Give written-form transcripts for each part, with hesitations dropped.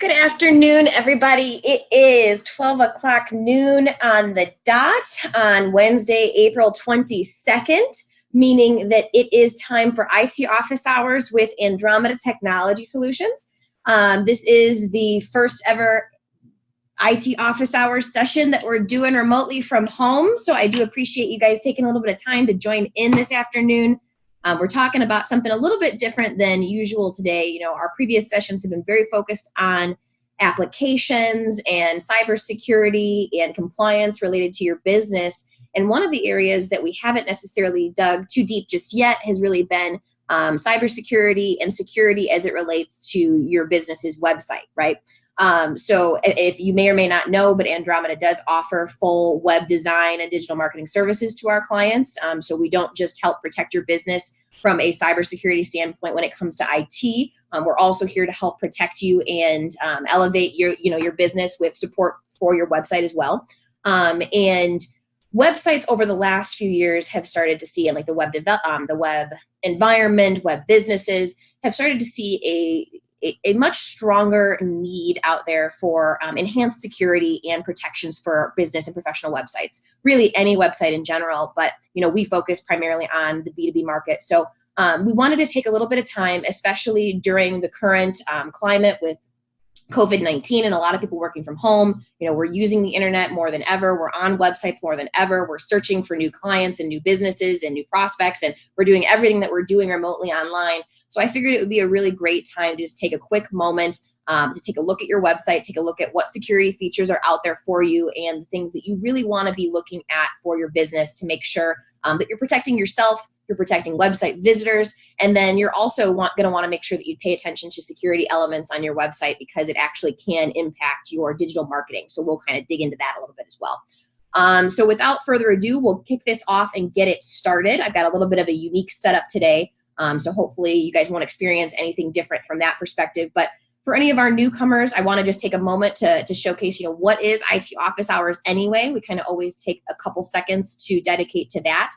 Good afternoon, everybody. It is 12 o'clock noon on the dot on Wednesday, April 22nd, meaning that it is time for IT office hours with Andromeda Technology Solutions. This is the first ever IT office hours session that we're doing remotely from home. So I do appreciate you guys taking a little bit of time to join in this afternoon. We're talking about something a little bit different than usual today. You know, our previous sessions have been very focused on applications and cybersecurity and compliance related to your business. And one of the areas that we haven't necessarily dug too deep just yet has really been cybersecurity and security as it relates to your business's website, right? So if you may or may not know, but Andromeda does offer full web design and digital marketing services to our clients. So we don't just help protect your business from a cybersecurity standpoint when it comes to IT. We're also here to help protect you and elevate your business with support for your website as well. And websites over the last few years have started to see, and like the web environment, web businesses have started to see a much stronger need out there for enhanced security and protections for business and professional websites, really any website in general. But, we focus primarily on the B2B market. So we wanted to take a little bit of time, especially during the current climate with COVID-19 and a lot of people working from home. We're using the internet more than ever. We're on websites more than ever. We're searching for new clients and new businesses and new prospects, and we're doing everything that we're doing remotely online. So I figured it would be a really great time to just take a quick moment to take a look at your website, take a look at what security features are out there for you and the things that you really want to be looking at for your business to make sure that you're protecting yourself, you're protecting website visitors, and then you're also going to want to make sure that you pay attention to security elements on your website because it actually can impact your digital marketing. So we'll kind of dig into that a little bit as well. So without further ado, we'll kick this off and get it started. I've got a little bit of a unique setup today. So hopefully you guys won't experience anything different from that perspective. But for any of our newcomers, I want to just take a moment to showcase, what is IT office hours anyway? We kind of always take a couple seconds to dedicate to that.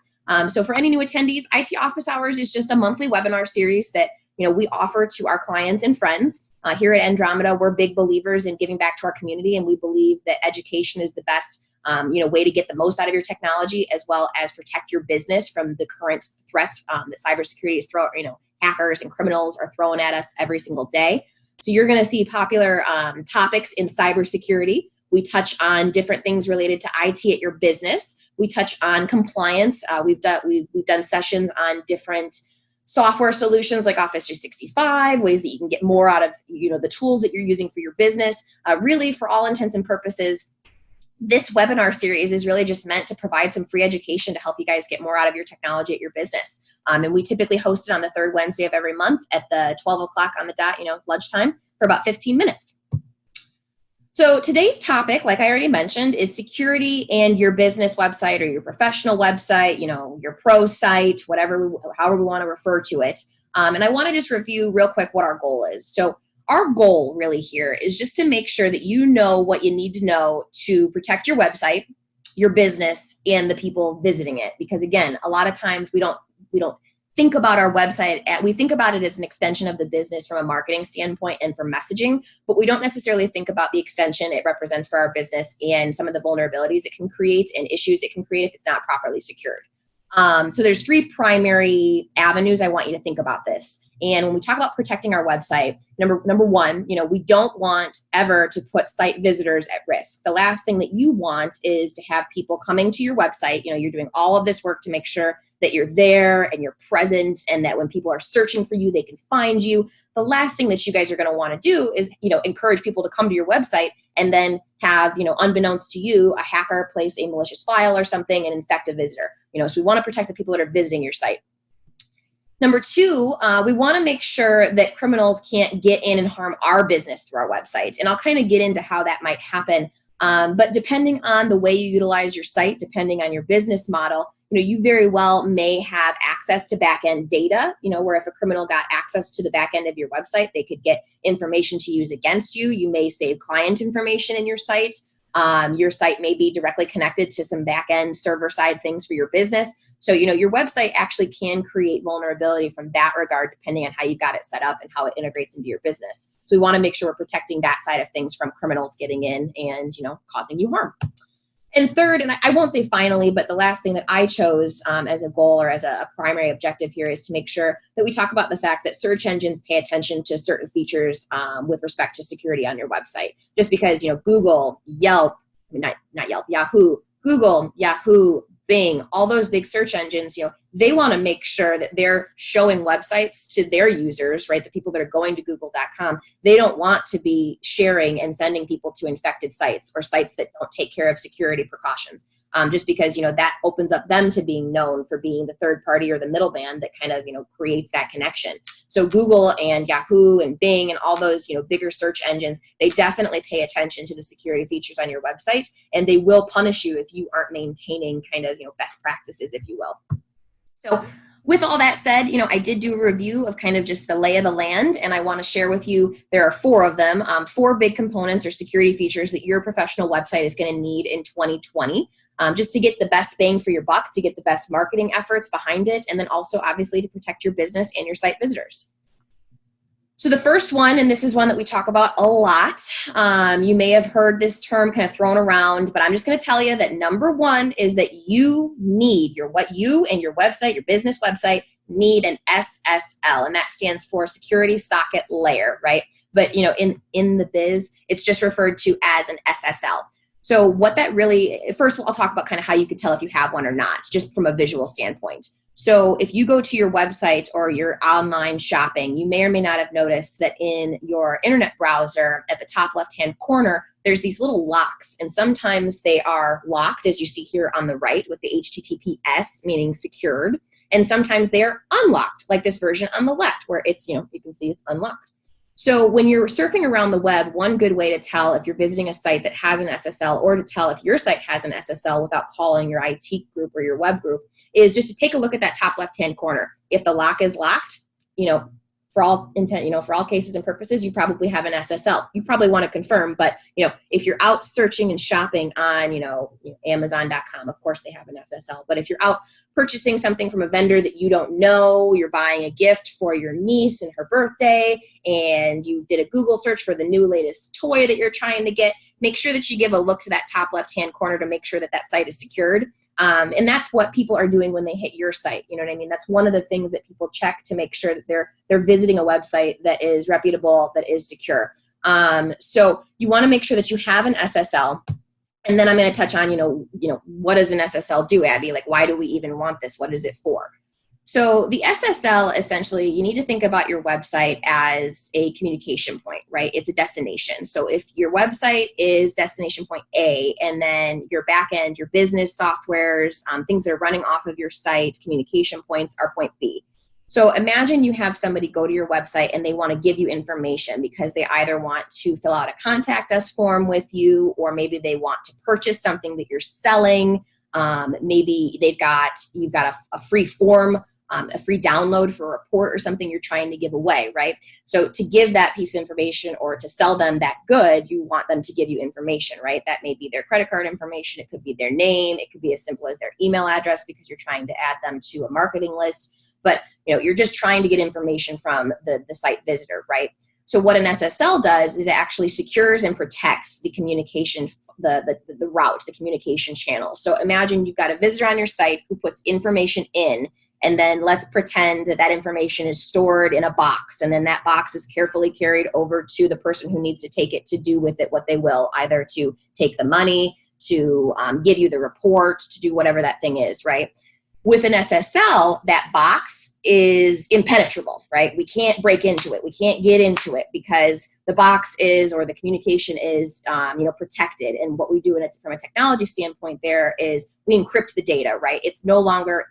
So for any new attendees, IT office hours is just a monthly webinar series that, we offer to our clients and friends. Here at Andromeda, we're big believers in giving back to our community, and we believe that education is the best way to get the most out of your technology, as well as protect your business from the current threats that cybersecurity is throwing, hackers and criminals are throwing at us every single day. So you're going to see popular topics in cybersecurity. We touch on different things related to IT at your business. We touch on compliance. We've done sessions on different software solutions like Office 365, ways that you can get more out of the tools that you're using for your business. Really, for all intents and purposes, this webinar series is really just meant to provide some free education to help you guys get more out of your technology at your business. And we typically host it on the third Wednesday of every month at the 12 o'clock on the dot, lunchtime for about 15 minutes. So today's topic, like I already mentioned, is security and your business website or your professional website, your pro site, however we want to refer to it. And I want to just review real quick what our goal is. So our goal really here is just to make sure that you know what you need to know to protect your website, your business, and the people visiting it. Because again, a lot of times we don't think about our website, we think about it as an extension of the business from a marketing standpoint and for messaging, but we don't necessarily think about the extension it represents for our business and some of the vulnerabilities it can create and issues it can create if it's not properly secured. So there's three primary avenues I want you to think about this. And when we talk about protecting our website, number one, we don't want ever to put site visitors at risk. The last thing that you want is to have people coming to your website. You're doing all of this work to make sure that you're there and you're present and that when people are searching for you, they can find you. The last thing that you guys are going to want to do is, encourage people to come to your website and then have, unbeknownst to you, a hacker place a malicious file or something and infect a visitor. So we want to protect the people that are visiting your site. Number two, we want to make sure that criminals can't get in and harm our business through our website. And I'll kind of get into how that might happen. But depending on the way you utilize your site, depending on your business model, you very well may have access to back-end data, where if a criminal got access to the back end of your website, they could get information to use against you. You may save client information in your site. Your site may be directly connected to some back-end server-side things for your business. So, your website actually can create vulnerability from that regard, depending on how you got it set up and how it integrates into your business. So we want to make sure we're protecting that side of things from criminals getting in and, causing you harm. And third, and I won't say finally, but the last thing that I chose as a goal or as a primary objective here is to make sure that we talk about the fact that search engines pay attention to certain features with respect to security on your website. Just because, Google, Yelp, not Yelp, Yahoo, Google, Yahoo, Bing, all those big search engines, they want to make sure that they're showing websites to their users, right? The people that are going to google.com, they don't want to be sharing and sending people to infected sites or sites that don't take care of security precautions. Just because, that opens up them to being known for being the third party or the middleman that kind of, creates that connection. So Google and Yahoo and Bing and all those, bigger search engines, they definitely pay attention to the security features on your website, and they will punish you if you aren't maintaining kind of, best practices, if you will. So with all that said, I did do a review of kind of just the lay of the land, and I want to share with you, there are 4 of them, 4 big components or security features that your professional website is going to need in 2020. Just to get the best bang for your buck, to get the best marketing efforts behind it, and then also obviously to protect your business and your site visitors. So the first one, and this is one that we talk about a lot, you may have heard this term kind of thrown around, but I'm just going to tell you that number 1 is that you need what you and your website, your business website, need an SSL, and that stands for Security Socket Layer, right? But in the biz, it's just referred to as an SSL. So what that really, first of all, I'll talk about kind of how you could tell if you have one or not, just from a visual standpoint. So if you go to your website or your online shopping, you may or may not have noticed that in your internet browser at the top left-hand corner, there's these little locks. And sometimes they are locked, as you see here on the right with the HTTPS, meaning secured. And sometimes they are unlocked, like this version on the left where it's, you can see it's unlocked. So when you're surfing around the web, one good way to tell if you're visiting a site that has an SSL, or to tell if your site has an SSL without calling your IT group or your web group, is just to take a look at that top left-hand corner. If the lock is locked, for all intent, for all cases and purposes, you probably have an SSL. You probably want to confirm, but if you're out searching and shopping on, Amazon.com, of course they have an SSL. But if you're out purchasing something from a vendor that you don't know, you're buying a gift for your niece and her birthday, and you did a Google search for the new latest toy that you're trying to get, make sure that you give a look to that top left-hand corner to make sure that that site is secured. And that's what people are doing when they hit your site. You know what I mean? That's one of the things that people check to make sure that they're visiting a website that is reputable, that is secure. So you want to make sure that you have an SSL. And then I'm going to touch on, what does an SSL do, Abby? Like, why do we even want this? What is it for? So the SSL, essentially, you need to think about your website as a communication point, right? It's a destination. So if your website is destination point A, and then your backend, your business softwares, things that are running off of your site, communication points are point B. So imagine you have somebody go to your website and they want to give you information because they either want to fill out a contact us form with you, or maybe they want to purchase something that you're selling. Maybe you've got a free form, a free download for a report or something you're trying to give away, right? So to give that piece of information or to sell them that good, you want them to give you information, right? That may be their credit card information. It could be their name. It could be as simple as their email address because you're trying to add them to a marketing list. But you're just trying to get information from the site visitor, right? So what an SSL does is it actually secures and protects the communication, the route, the communication channel. So imagine you've got a visitor on your site who puts information in, and then let's pretend that information is stored in a box, and then that box is carefully carried over to the person who needs to take it to do with it what they will, either to take the money, to give you the report, to do whatever that thing is, right? With an SSL, that box is impenetrable, right? We can't break into it. We can't get into it because the box is, or the communication is, protected. And what we do from a technology standpoint there is we encrypt the data, right? It's no longer,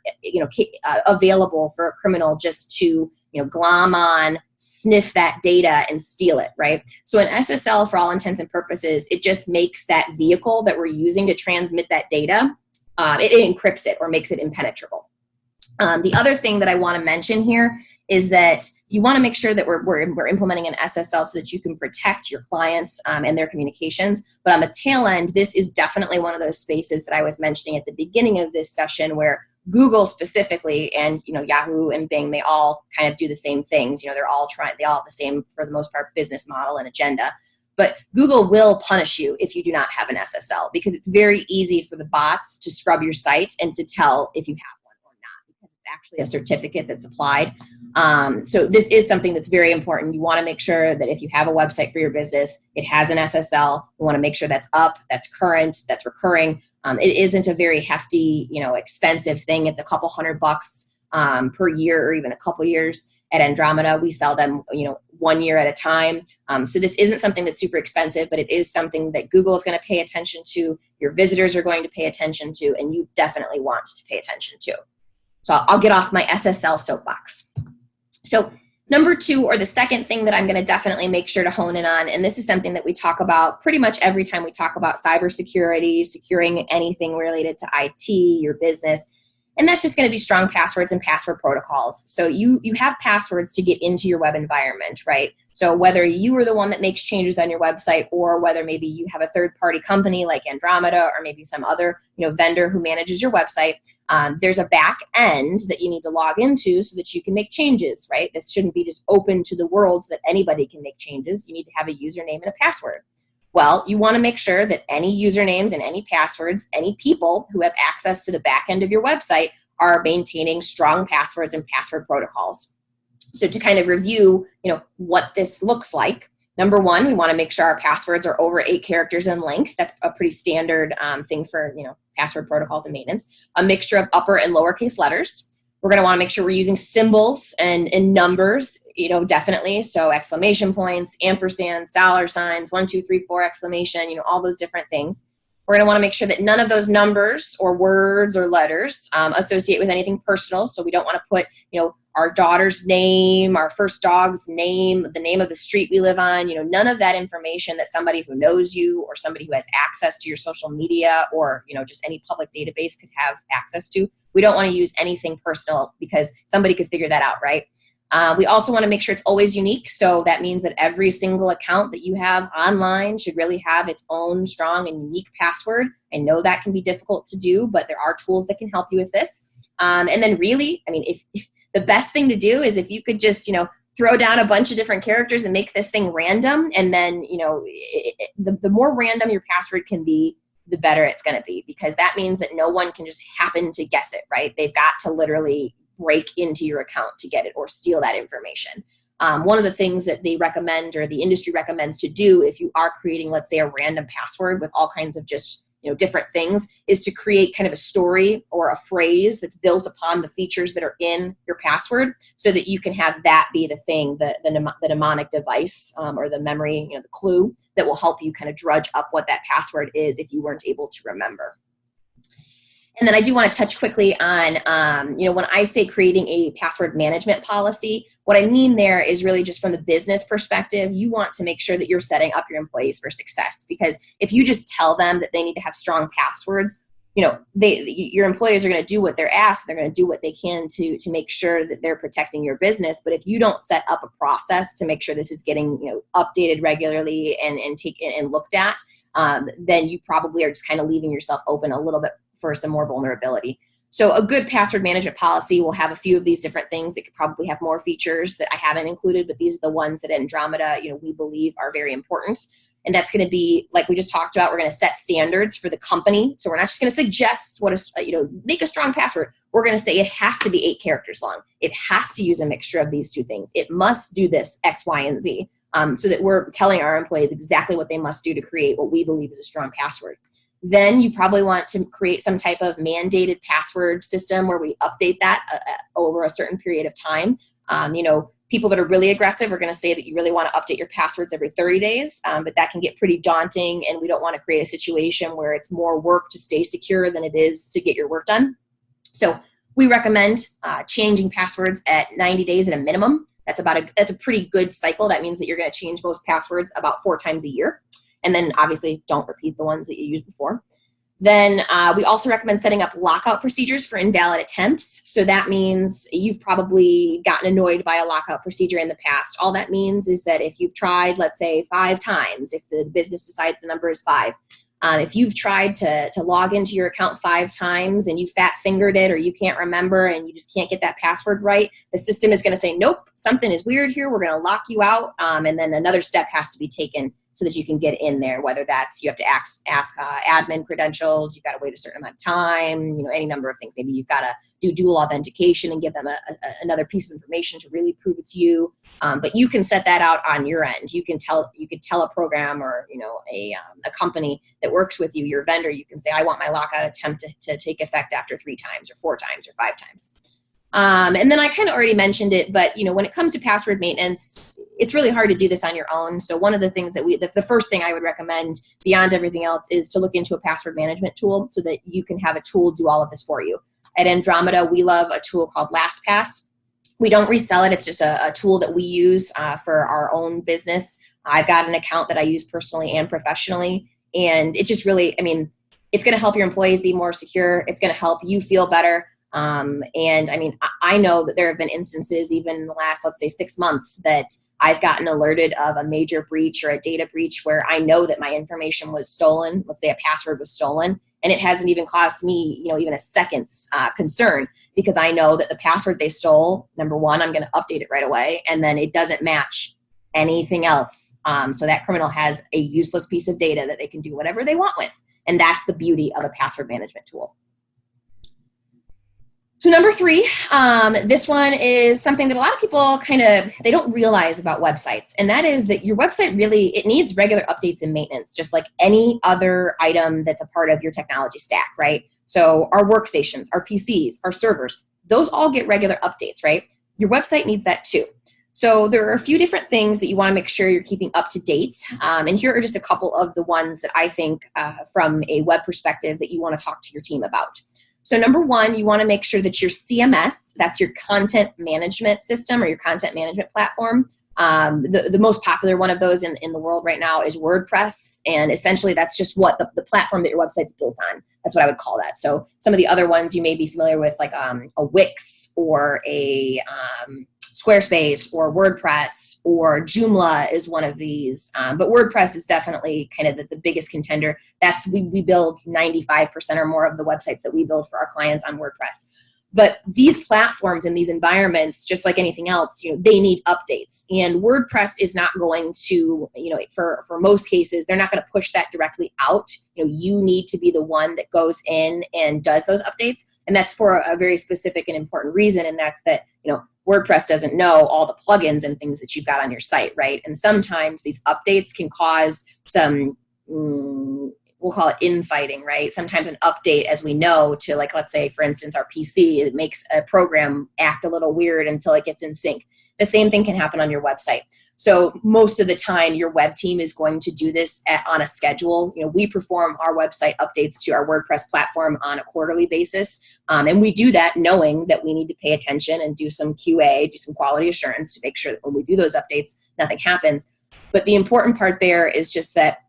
available for a criminal just to, glom on, sniff that data and steal it, right? So an SSL, for all intents and purposes, it just makes that vehicle that we're using to transmit that data, it encrypts it or makes it impenetrable. The other thing that I want to mention here is that you want to make sure that we're implementing an SSL so that you can protect your clients and their communications. But on the tail end, this is definitely one of those spaces that I was mentioning at the beginning of this session where Google specifically, and Yahoo and Bing, they all kind of do the same things. They all have the same, for the most part, business model and agenda. But Google will punish you if you do not have an SSL, because it's very easy for the bots to scrub your site and to tell if you have one or not, because it's actually a certificate that's applied. So this is something that's very important. You want to make sure that if you have a website for your business, it has an SSL. You want to make sure that's up, that's current, that's recurring. It isn't a very hefty, expensive thing. It's a couple $100 per year, or even a couple years. At Andromeda, we sell them, 1 year at a time. So this isn't something that's super expensive, but it is something that Google is going to pay attention to, your visitors are going to pay attention to, and you definitely want to pay attention to. So I'll get off my SSL soapbox. So number 2, or the second thing that I'm going to definitely make sure to hone in on, and this is something that we talk about pretty much every time we talk about cybersecurity, securing anything related to IT, your business, and that's just going to be strong passwords and password protocols. So you have passwords to get into your web environment, right? So whether you are the one that makes changes on your website, or whether maybe you have a third-party company like Andromeda, or maybe some other vendor who manages your website, there's a back end that you need to log into so that you can make changes, right? This shouldn't be just open to the world so that anybody can make changes. You need to have a username and a password. Well, you want to make sure that any usernames and any passwords, any people who have access to the back end of your website, are maintaining strong passwords and password protocols. So to kind of review, what this looks like, number 1, we want to make sure our passwords are over 8 characters in length. That's a pretty standard thing for, password protocols and maintenance. A mixture of upper and lowercase letters. We're going to want to make sure we're using symbols and numbers, definitely. So exclamation points, ampersands, dollar signs, 1, 2, 3, 4 exclamation, all those different things. We're going to want to make sure that none of those numbers or words or letters associate with anything personal. So we don't want to put, our daughter's name, our first dog's name, the name of the street we live on, none of that information that somebody who knows you, or somebody who has access to your social media, or, just any public database could have access to. We don't want to use anything personal, because somebody could figure that out, right? We also want to make sure it's always unique. So that means that every single account that you have online should really have its own strong and unique password. I know that can be difficult to do, but there are tools that can help you with this. And then really, if the best thing to do is if you could just, throw down a bunch of different characters and make this thing random. And then, the more random your password can be, the better it's going to be, because that means that no one can just happen to guess it, right? They've got to literally break into your account to get it, or steal that information. One of the things that they recommend, or the industry recommends to do, if you are creating, let's say, a random password with all kinds of just different things, is to create kind of a story or a phrase that's built upon the features that are in your password, so that you can have that be the thing, the mnemonic device, or the memory, the clue that will help you kind of drudge up what that password is if you weren't able to remember. And then I do want to touch quickly on, when I say creating a password management policy, what I mean there is really just from the business perspective. You want to make sure that you're setting up your employees for success, because if you just tell them that they need to have strong passwords, your employees are going to do what they're asked. They're going to do what they can to make sure that they're protecting your business. But if you don't set up a process to make sure this is getting, updated regularly and looked at, then you probably are just kind of leaving yourself open a little bit for some more vulnerability. So a good password management policy will have a few of these different things. It could probably have more features that I haven't included, but these are the ones that Andromeda, we believe are very important. And that's going to be, like we just talked about, we're going to set standards for the company. So we're not just going to suggest make a strong password. We're going to say it has to be 8 characters long. It has to use a mixture of these 2 things. It must do this X, Y, and Z, so that we're telling our employees exactly what they must do to create what we believe is a strong password. Then you probably want to create some type of mandated password system where we update that over a certain period of time. People that are really aggressive are going to say that you really want to update your passwords every 30 days, but that can get pretty daunting, and we don't want to create a situation where it's more work to stay secure than it is to get your work done. So we recommend changing passwords at 90 days at a minimum. That's a pretty good cycle. That means that you're going to change most passwords about 4 times a year. And then obviously don't repeat the ones that you used before. Then we also recommend setting up lockout procedures for invalid attempts. So that means you've probably gotten annoyed by a lockout procedure in the past. All that means is that if you've tried, let's say, 5 times, if the business decides the number is 5, If you've tried to log into your account 5 times and you fat fingered it or you can't remember and you just can't get that password right, the system is going to say, nope, something is weird here. We're going to lock you out. And then another step has to be taken so that you can get in there, whether that's you have to ask admin credentials, you've got to wait a certain amount of time, any number of things. Maybe you've got to do dual authentication and give them another piece of information to really prove it's you. But you can set that out on your end. You could tell a program or a company that works with you, your vendor. You can say, I want my lockout attempt to take effect after 3 times or 4 times or 5 times. And then I kind of already mentioned it, but when it comes to password maintenance, it's really hard to do this on your own. So one of the things that the first thing I would recommend beyond everything else is to look into a password management tool so that you can have a tool do all of this for you. At Andromeda, we love a tool called LastPass. We don't resell it. It's just a tool that we use for our own business. I've got an account that I use personally and professionally. And it just really, it's going to help your employees be more secure. It's going to help you feel better. I know that there have been instances even in the last, let's say 6 months, that I've gotten alerted of a major breach or a data breach where I know that my information was stolen. Let's say a password was stolen, and it hasn't even cost me, even a second's concern, because I know that the password they stole, number one, I'm going to update it right away, and then it doesn't match anything else. So that criminal has a useless piece of data that they can do whatever they want with. And that's the beauty of a password management tool. So number 3, this one is something that a lot of people they don't realize about websites. And that is that your website it needs regular updates and maintenance, just like any other item that's a part of your technology stack, right? So our workstations, our PCs, our servers, those all get regular updates, right? Your website needs that too. So there are a few different things that you want to make sure you're keeping up to date. And here are just a couple of the ones that I think from a web perspective that you want to talk to your team about. So number 1, you want to make sure that your CMS, that's your content management system or your content management platform. The most popular one of those in the world right now is WordPress. And essentially that's just what the platform that your website's built on. That's what I would call that. So some of the other ones you may be familiar with, like a Wix or a Squarespace or WordPress or Joomla is one of these. But WordPress is definitely kind of the biggest contender. We build 95% or more of the websites that we build for our clients on WordPress. But these platforms and these environments, just like anything else, they need updates. And WordPress is not going to, for most cases, they're not going to push that directly out. You need to be the one that goes in and does those updates. And that's for a very specific and important reason. And that's that, WordPress doesn't know all the plugins and things that you've got on your site, right? And sometimes these updates can cause some, we'll call it infighting, right? Sometimes an update, as we know, to let's say, for instance, our PC, it makes a program act a little weird until it gets in sync. The same thing can happen on your website. So most of the time, your web team is going to do this on a schedule. We perform our website updates to our WordPress platform on a quarterly basis. And we do that knowing that we need to pay attention and do some QA, do some quality assurance to make sure that when we do those updates, nothing happens. But the important part there is just that,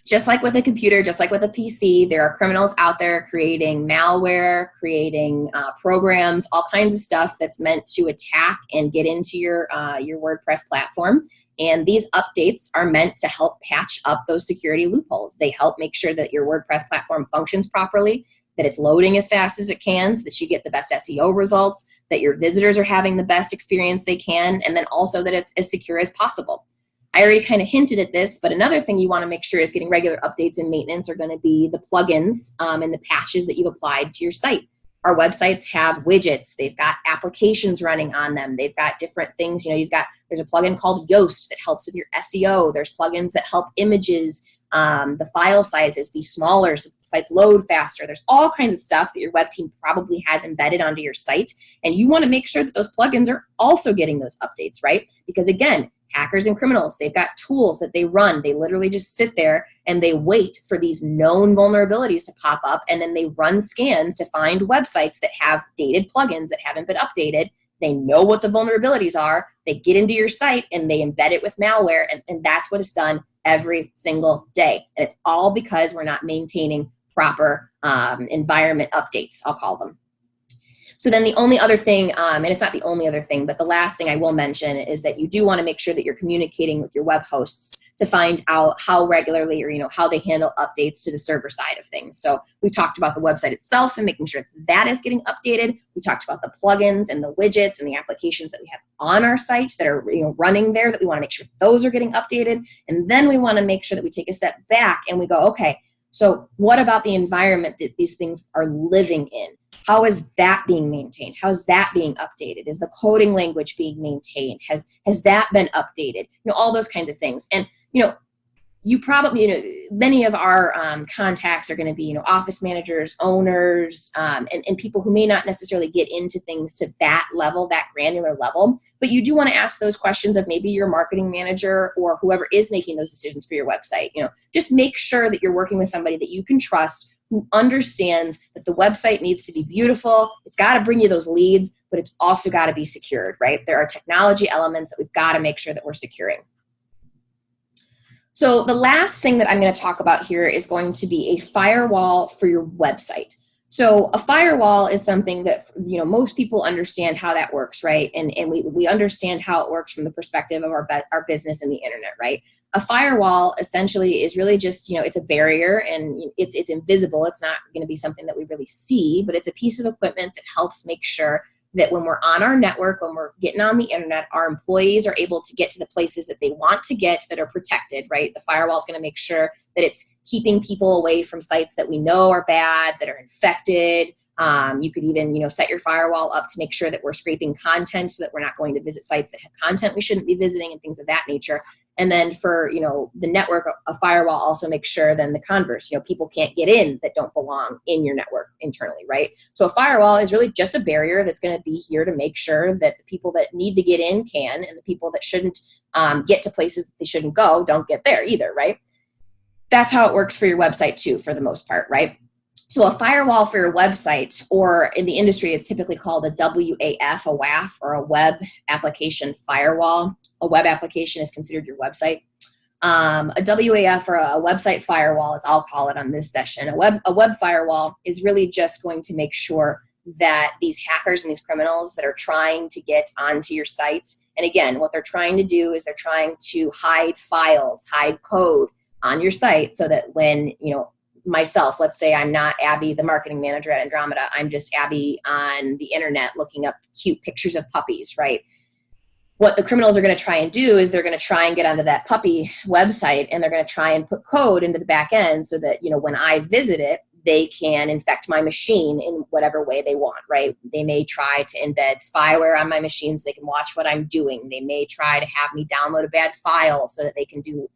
just like with a computer, just like with a PC, there are criminals out there creating malware, creating programs, all kinds of stuff that's meant to attack and get into your WordPress platform. And these updates are meant to help patch up those security loopholes. They help make sure that your WordPress platform functions properly, that it's loading as fast as it can so that you get the best SEO results, that your visitors are having the best experience they can, and then also that it's as secure as possible. I already kind of hinted at this, but another thing you want to make sure is getting regular updates and maintenance are going to be the plugins and the patches that you've applied to your site. Our websites have widgets. They've got applications running on them. They've got different things. There's a plugin called Yoast that helps with your SEO. There's plugins that help images, the file sizes be smaller so the sites load faster. There's all kinds of stuff that your web team probably has embedded onto your site. And you want to make sure that those plugins are also getting those updates, right? Because again, hackers and criminals, they've got tools that they run. They literally just sit there and they wait for these known vulnerabilities to pop up, and then they run scans to find websites that have dated plugins that haven't been updated. They know what the vulnerabilities are. They get into your site and they embed it with malware, and that's what is done every single day. And it's all because we're not maintaining proper environment updates, I'll call them. So then the only other thing, and it's not the only other thing, but the last thing I will mention is that you do want to make sure that you're communicating with your web hosts to find out how regularly or how they handle updates to the server side of things. So we talked about the website itself and making sure that is getting updated. We talked about the plugins and the widgets and the applications that we have on our site that are running there, that we want to make sure those are getting updated. And then we want to make sure that we take a step back and we go, okay, so what about the environment that these things are living in? How is that being maintained? How is that being updated? Is the coding language being maintained? Has that been updated? All those kinds of things. And you probably, many of our contacts are going to be, office managers, owners, and people who may not necessarily get into things to that level, that granular level. But you do want to ask those questions of maybe your marketing manager or whoever is making those decisions for your website. Just make sure that you're working with somebody that you can trust, who understands that the website needs to be beautiful. It's got to bring you those leads, but it's also got to be secured, right? There are technology elements that we've got to make sure that we're securing. So the last thing that I'm going to talk about here is going to be a firewall for your website. So a firewall is something that, most people understand how that works, right? And we understand how it works from the perspective of our business and the internet, right? A firewall essentially is really just, it's a barrier and it's invisible. It's not going to be something that we really see, but it's a piece of equipment that helps make sure that when we're on our network, when we're getting on the internet, our employees are able to get to the places that they want to get that are protected, right? The firewall is going to make sure that it's keeping people away from sites that we know are bad, that are infected. You could even, set your firewall up to make sure that we're scraping content so that we're not going to visit sites that have content we shouldn't be visiting and things of that nature. And then for, the network, a firewall also makes sure then the converse, people can't get in that don't belong in your network internally, right? So a firewall is really just a barrier that's going to be here to make sure that the people that need to get in can, and the people that shouldn't get to places that they shouldn't go don't get there either, right? That's how it works for your website too, for the most part, right? So a firewall for your website, or in the industry, it's typically called a WAF, or a web application firewall. A web application is considered your website. A WAF, or a website firewall, as I'll call it on this session, a web firewall is really just going to make sure that these hackers and these criminals that are trying to get onto your sites, and again, what they're trying to do is they're trying to hide files, hide code on your site, so that when, myself, let's say I'm not Abby, the marketing manager at Andromeda, I'm just Abby on the internet looking up cute pictures of puppies, right? What the criminals are going to try and do is they're going to try and get onto that puppy website, and they're going to try and put code into the back end so that, when I visit it, they can infect my machine in whatever way they want, right? They may try to embed spyware on my machine so they can watch what I'm doing. They may try to have me download a bad file so that they can do,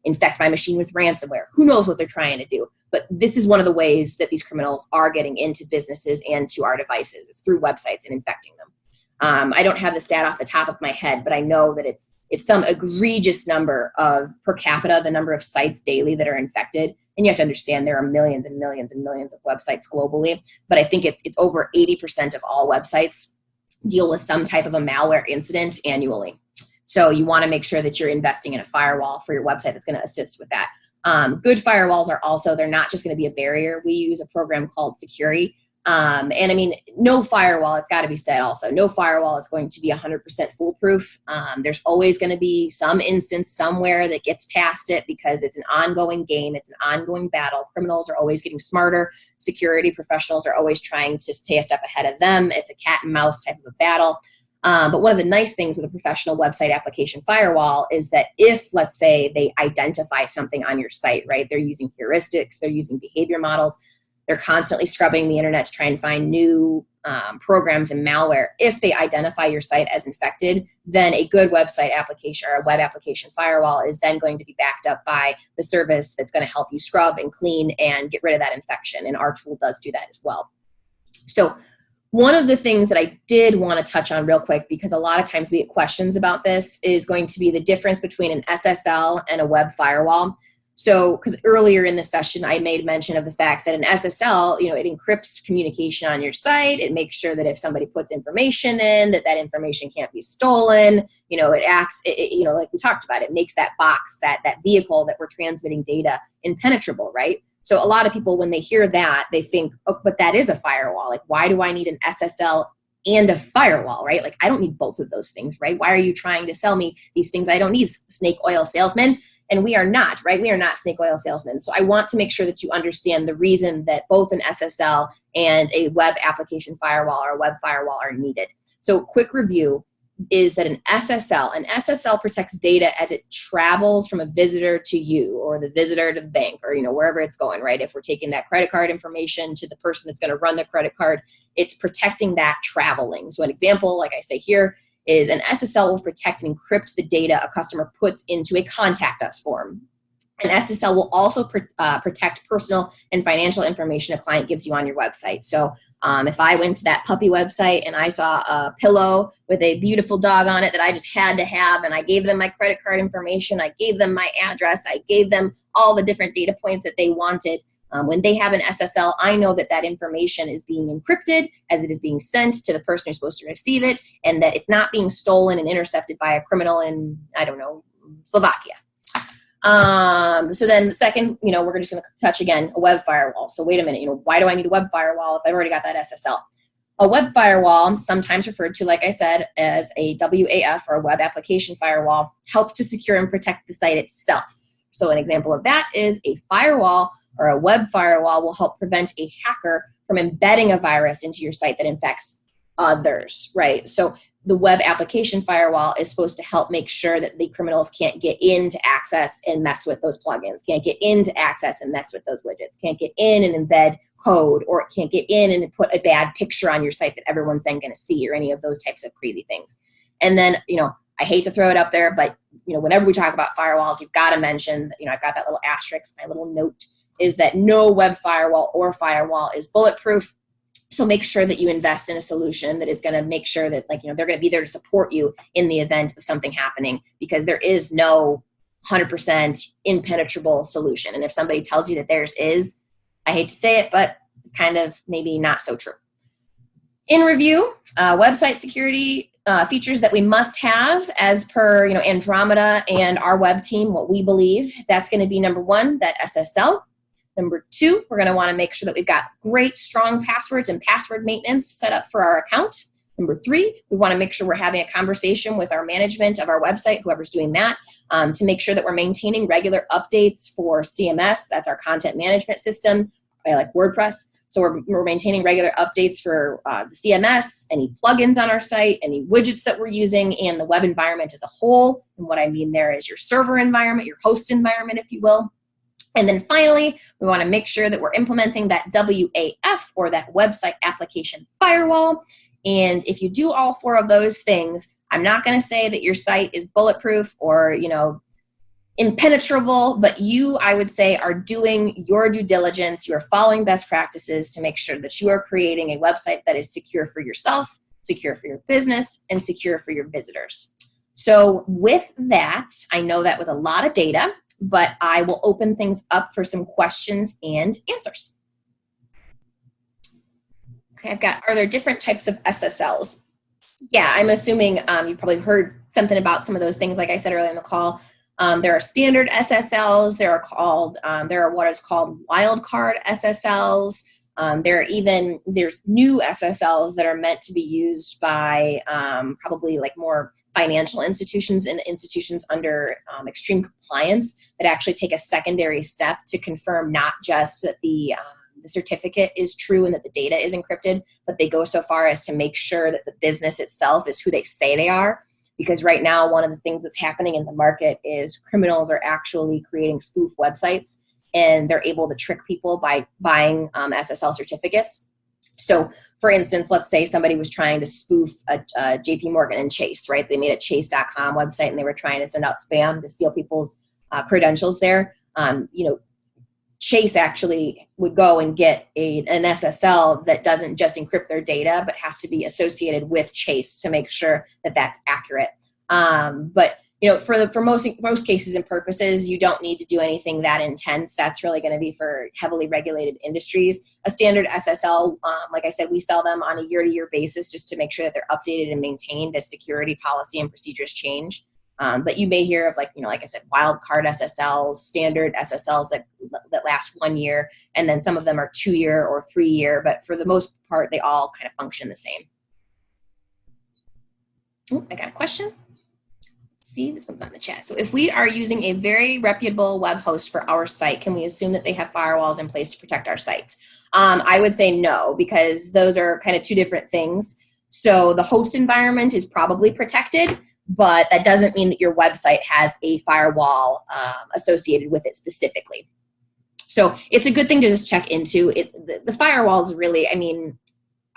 infect my machine with ransomware. Who knows what they're trying to do? But this is one of the ways that these criminals are getting into businesses and to our devices. It's through websites and infecting them. I don't have the stat off the top of my head, but I know that it's some egregious number of per capita, the number of sites daily that are infected. And you have to understand there are millions and millions and millions of websites globally. But I think it's over 80% of all websites deal with some type of a malware incident annually. So you want to make sure that you're investing in a firewall for your website that's going to assist with that. Good firewalls are also, they're not just going to be a barrier. We use a program called Security. And I mean, no firewall, it's got to be said also, no firewall is going to be 100% foolproof. There's always going to be some instance somewhere that gets past it because it's an ongoing game. It's an ongoing battle. Criminals are always getting smarter. Security professionals are always trying to stay a step ahead of them. It's a cat and mouse type of a battle. But one of the nice things with a professional website application firewall is that if, let's say, they identify something on your site, right? They're using heuristics, they're using behavior models, they're constantly scrubbing the internet to try and find new programs and malware. If they identify your site as infected, then a good website application or a web application firewall is then going to be backed up by the service that's going to help you scrub and clean and get rid of that infection. And our tool does do that as well. So one of the things that I did want to touch on real quick, because a lot of times we get questions about this, is going to be the difference between an SSL and a web firewall. So, because earlier in the session, I made mention of the fact that an SSL, it encrypts communication on your site. It makes sure that if somebody puts information in, that information can't be stolen. It acts, like we talked about, it makes that box, that vehicle that we're transmitting data impenetrable, right? So a lot of people, when they hear that, they think, oh, but that is a firewall. Like, why do I need an SSL and a firewall, right? Like, I don't need both of those things, right? Why are you trying to sell me these things I don't need, snake oil salesman? And we are not, right? We are not snake oil salesmen. So I want to make sure that you understand the reason that both an SSL and a web application firewall or a web firewall are needed. So quick review is that an SSL protects data as it travels from a visitor to you or the visitor to the bank or, wherever it's going, right? If we're taking that credit card information to the person that's going to run the credit card, it's protecting that traveling. So an example, like I say here, is an SSL will protect and encrypt the data a customer puts into a contact us form. An SSL will also protect personal and financial information a client gives you on your website. So if I went to that puppy website and I saw a pillow with a beautiful dog on it that I just had to have, and I gave them my credit card information, I gave them my address, I gave them all the different data points that they wanted, when they have an SSL, I know that that information is being encrypted as it is being sent to the person who's supposed to receive it, and that it's not being stolen and intercepted by a criminal in, I don't know, Slovakia. So then the second, we're just going to touch again, a web firewall. So wait a minute, why do I need a web firewall if I've already got that SSL? A web firewall, sometimes referred to, like I said, as a WAF or a web application firewall, helps to secure and protect the site itself. So an example of that is a firewall or a web firewall will help prevent a hacker from embedding a virus into your site that infects others, right? So the web application firewall is supposed to help make sure that the criminals can't get in to access and mess with those plugins, can't get in to access and mess with those widgets, can't get in and embed code, or it can't get in and put a bad picture on your site that everyone's then going to see, or any of those types of crazy things. And then, I hate to throw it up there, but, whenever we talk about firewalls, you've got to mention, I've got that little asterisk, my little note is that no web firewall or firewall is bulletproof. So make sure that you invest in a solution that is going to make sure that, they're going to be there to support you in the event of something happening, because there is no 100% impenetrable solution. And if somebody tells you that theirs is, I hate to say it, but it's kind of maybe not so true. In review, website security features that we must have as per Andromeda and our web team, what we believe, that's going to be number one, that SSL. Number two, we're going to want to make sure that we've got great, strong passwords and password maintenance set up for our account. Number three, we want to make sure we're having a conversation with our management of our website, whoever's doing that, to make sure that we're maintaining regular updates for CMS. That's our content management system, like WordPress. So we're maintaining regular updates for the CMS, any plugins on our site, any widgets that we're using, and the web environment as a whole. And what I mean there is your server environment, your host environment, if you will. And then finally, we want to make sure that we're implementing that WAF, or that website application firewall. And if you do all four of those things, I'm not going to say that your site is bulletproof or, impenetrable, but you, I would say, are doing your due diligence. You're following best practices to make sure that you are creating a website that is secure for yourself, secure for your business, and secure for your visitors. So with that, I know that was a lot of data, but I will open things up for some questions and answers. Okay, are there different types of SSLs? Yeah, I'm assuming you probably heard something about some of those things, like I said earlier in the call. There are standard SSLs. There are what is called wildcard SSLs. There's new SSLs that are meant to be used by probably like more financial institutions and institutions under extreme compliance that actually take a secondary step to confirm not just that the certificate is true and that the data is encrypted, but they go so far as to make sure that the business itself is who they say they are. Because right now, one of the things that's happening in the market is criminals are actually creating spoof websites, and they're able to trick people by buying SSL certificates. So for instance, let's say somebody was trying to spoof a JP Morgan and Chase, right? They made a chase.com website and they were trying to send out spam to steal people's credentials there. Chase actually would go and get an SSL that doesn't just encrypt their data, but has to be associated with Chase to make sure that that's accurate. But for most cases and purposes, you don't need to do anything that intense. That's really going to be for heavily regulated industries. A standard SSL, like I said, we sell them on a year-to-year basis just to make sure that they're updated and maintained as security policy and procedures change. But you may hear of like I said, wildcard SSLs, standard SSLs that last 1 year, and then some of them are 2-year or 3-year, but for the most part, they all kind of function the same. Oh, I got a question. See, this one's on the chat. So if we are using a very reputable web host for our site, can we assume that they have firewalls in place to protect our sites? I would say no, because those are kind of two different things. So the host environment is probably protected, but that doesn't mean that your website has a firewall associated with it specifically. So it's a good thing to just check into. The firewalls really, I mean,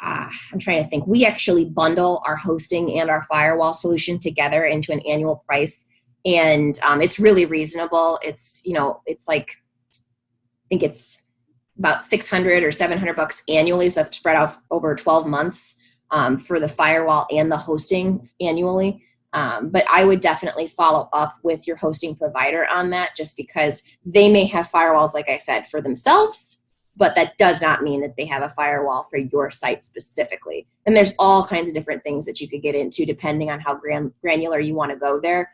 I'm trying to think. We actually bundle our hosting and our firewall solution together into an annual price, and it's really reasonable. It's it's like, I think it's about $600 or $700 annually, so that's spread out over 12 months for the firewall and the hosting annually. But I would definitely follow up with your hosting provider on that, just because they may have firewalls, like I said, for themselves, but that does not mean that they have a firewall for your site specifically. And there's all kinds of different things that you could get into depending on how granular you want to go there,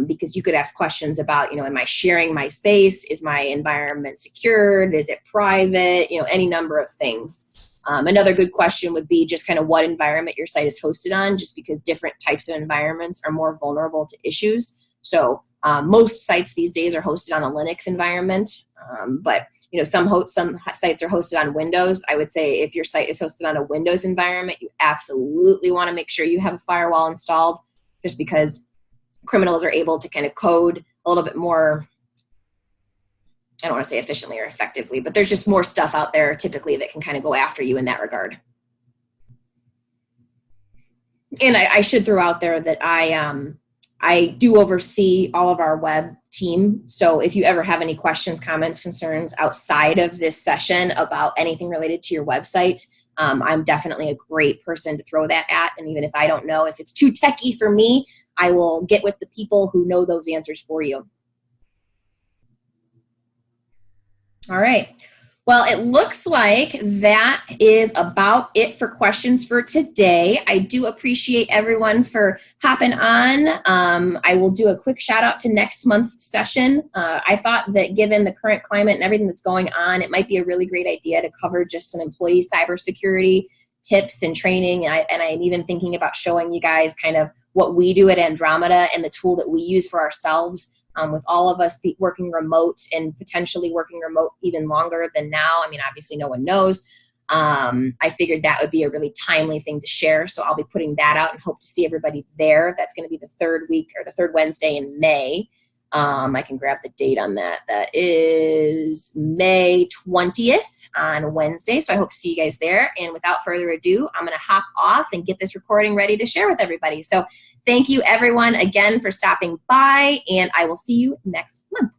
because you could ask questions about, am I sharing my space? Is my environment secured? Is it private? Any number of things. Another good question would be just kind of what environment your site is hosted on, just because different types of environments are more vulnerable to issues. So most sites these days are hosted on a Linux environment, but some sites are hosted on Windows. I would say if your site is hosted on a Windows environment, you absolutely want to make sure you have a firewall installed, just because criminals are able to kind of code a little bit more, I don't want to say efficiently or effectively, but there's just more stuff out there typically that can kind of go after you in that regard. And I should throw out there that I do oversee all of our web team. So if you ever have any questions, comments, concerns outside of this session about anything related to your website, I'm definitely a great person to throw that at. And even if I don't know, if it's too techy for me, I will get with the people who know those answers for you. All right. Well, it looks like that is about it for questions for today. I do appreciate everyone for hopping on. I will do a quick shout out to next month's session. I thought that given the current climate and everything that's going on, it might be a really great idea to cover just some employee cybersecurity tips and training. And I'm even thinking about showing you guys kind of what we do at Andromeda and the tool that we use for ourselves. With all of us working remote and potentially working remote even longer than now. I mean, obviously no one knows. I figured that would be a really timely thing to share. So I'll be putting that out and hope to see everybody there. That's going to be the third week or the third Wednesday in May. I can grab the date on that. That is May 20th on Wednesday. So I hope to see you guys there. And without further ado, I'm going to hop off and get this recording ready to share with everybody. So thank you everyone again for stopping by, and I will see you next month.